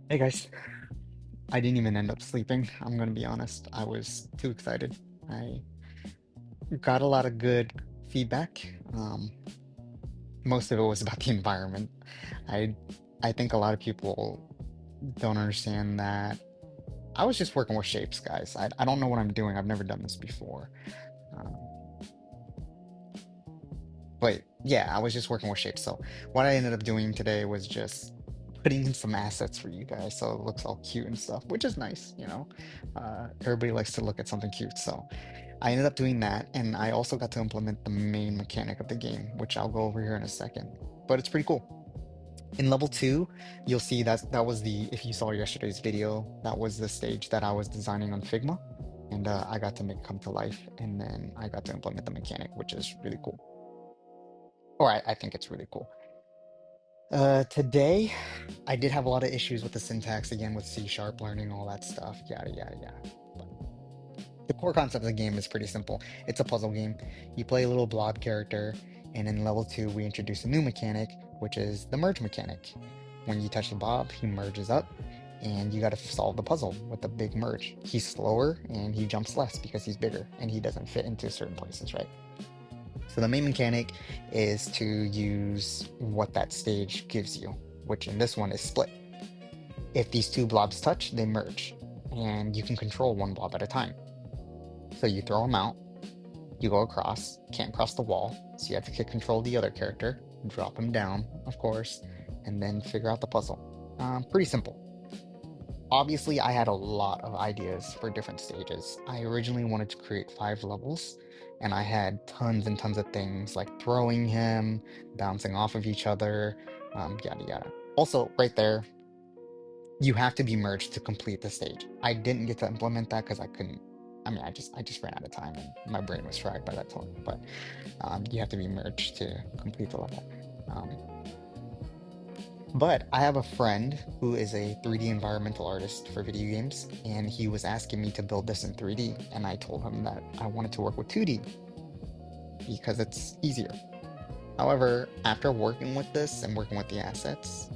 Hey guys, I didn't even end up sleeping. I'm gonna be honest. I was too excited. I got a lot of good feedback. Most of it was about the environment. I I think a lot of people don't understand that I was just working with shapes, guys. I don't know what I'm doing. I've never done this before. Um, but yeah, I was just working with shapes. So what I ended up doing today was just putting in some assets for you guys so it looks all cute and stuff, which is nice, you know. Everybody likes to look at something cute, so I ended up doing that, and I also got to implement the main mechanic of the game, which I'll go over here in a second. But it's pretty cool. In level two, you'll see that was if you saw yesterday's video, that was the stage that I was designing on Figma, and I got to make it come to life, and then I got to implement the mechanic, which is really cool. Or I think it's really cool. Today, I did have a lot of issues with the syntax again with C sharp learning, all that stuff, yada yada yada. The core concept of the game is pretty simple. It's a puzzle game. You play a little blob character, and in level 2, we introduce a new mechanic, which is the merge mechanic. When you touch the blob, he merges up, and you gotta solve the puzzle with the big merge. He's slower, and he jumps less because he's bigger, and he doesn't fit into certain places, right? So the main mechanic is to use what that stage gives you, which in this one is split. If these two blobs touch, they merge, and you can control one blob at a time. So you throw them out, you go across, can't cross the wall, so you have to control the other character, drop him down, of course, and then figure out the puzzle. Pretty simple. Obviously, I had a lot of ideas for different stages. I originally wanted to create 5 levels, and I had tons and tons of things like throwing him, bouncing off of each other, yada yada. Also, right there, you have to be merged to complete the stage. I didn't get to implement that because I couldn't. I mean, I just ran out of time and my brain was fried by that point. But you have to be merged to complete the level. Um, but I have a friend who is a 3D environmental artist for video games, and he was asking me to build this in 3D, and I told him that I wanted to work with 2D because it's easier. However, after working with this and working with the assets,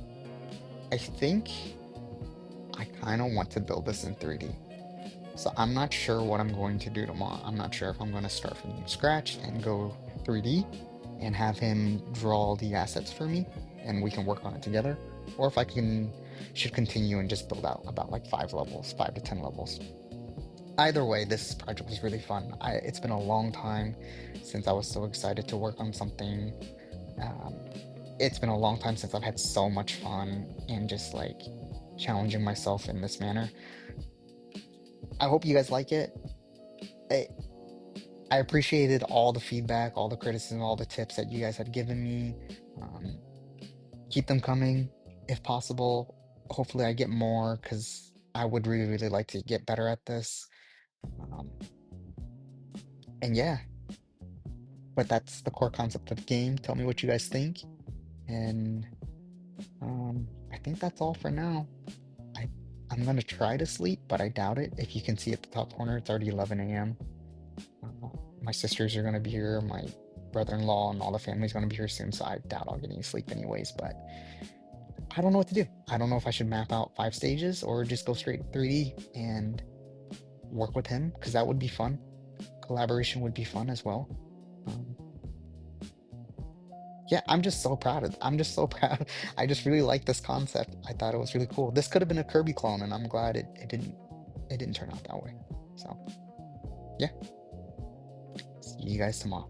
I think I kind of want to build this in 3D. So I'm not sure what I'm going to do tomorrow. I'm not sure if I'm going to start from scratch and go 3D and have him draw the assets for me and we can work on it together, or if I can should continue and just build out about like 5 levels, 5 to 10 levels. Either way, this project was really fun. It's been a long time since I was so excited to work on something. Um, it's been a long time since I've had so much fun and just like challenging myself in this manner. I hope you guys like it. I, I appreciated all the feedback, all the criticism, all the tips that you guys had given me. Um, keep them coming if possible. Hopefully, I get more because I would really, really like to get better at this. Um, and yeah, but that's the core concept of the game. Tell me what you guys think. And I think that's all for now. I, I'm gonna try to sleep, but I doubt it. If you can see at the top corner, it's already 11 a.m. Uh, my sisters are gonna be here, my brother-in-law and all the family's gonna be here soon, so I doubt I'll get any sleep anyways, but I don't know what to do. I don't know if I should map out 5 stages or just go straight 3D and work with him, because that would be fun. Collaboration would be fun as well. Um, yeah, I'm just so proud. I just really like this concept. I thought it was really cool. This could have been a Kirby clone, and I'm glad it didn't turn out that way. So yeah, see you guys tomorrow.